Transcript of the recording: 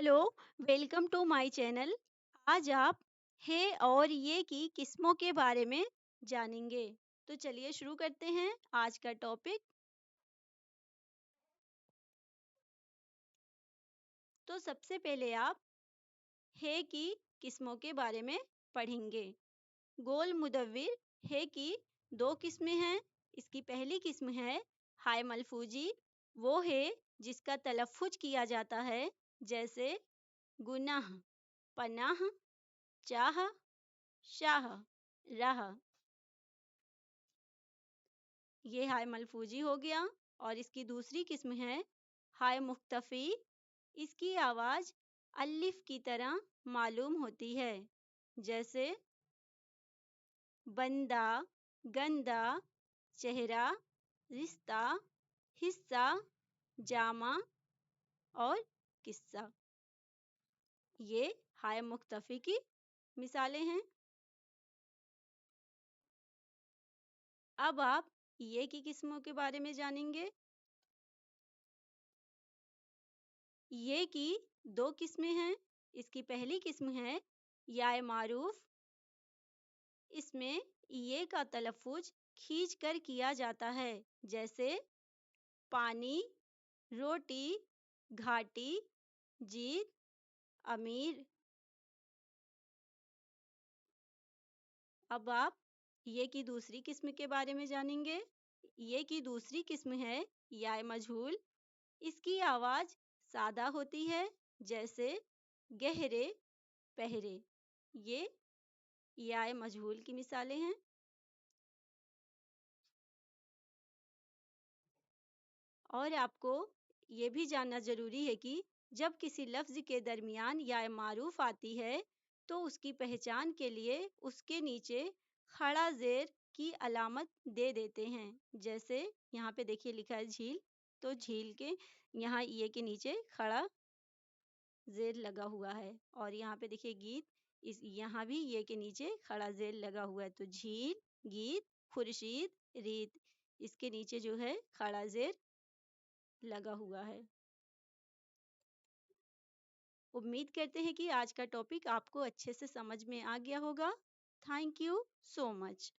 Hello, welcome to my channel. आज आप है और ये की किस्मों के बारे में जानेंगे। तो चलिए शुरू करते हैं आज का टॉपिक। तो सबसे पहले आप है की किस्मों के बारे में पढ़ेंगे। गोल मुदव्विर है की दो किस्में हैं। इसकी पहली किस्म है हाय मलफूजी, वो है जिसका तलफ्फुज किया जाता है जैसे गुनाह, पनाह, चाह, शाह, राह। ये हाय मलफूजी हो गया। और इसकी दूसरी किस्म है हाय मुख्तफी। इसकी आवाज अलिफ की तरह मालूम होती है जैसे बंदा, गंदा, चेहरा, रिश्ता, हिस्सा, जामा और किस्सा। ये हाय मुख्तफी की मिसालें हैं। अब आप ये की किस्मों के बारे में जानेंगे। ये की दो किस्में हैं। इसकी पहली किस्म है याय मारूफ। इसमें ये का तलफ्फुज खींच कर किया जाता है जैसे पानी, रोटी, घाटी, जीत, अमीर। अब आप ये की दूसरी किस्म के बारे में जानेंगे। ये की दूसरी किस्म है याय मजहूल। इसकी आवाज सादा होती है जैसे गहरे, पहरे। ये याय मजहूल की मिसालें हैं। और आपको ये भी जानना जरूरी है कि जब किसी लफ्ज के दरमियान या मारूफ आती है तो उसकी पहचान के लिए उसके नीचे खड़ा जेर की अलामत दे देते हैं। जैसे यहाँ पे देखिए लिखा है झील, तो झील के यहाँ ये के नीचे खड़ा जेर लगा हुआ है। और यहाँ पे देखिए गीत, इस यहाँ भी ये के नीचे खड़ा जेर लगा हुआ है। तो झील, गीत, खुर्शीद, रीत, इसके नीचे जो है खड़ा जेर लगा हुआ है। उम्मीद करते हैं कि आज का टॉपिक आपको अच्छे से समझ में आ गया होगा। Thank you so much.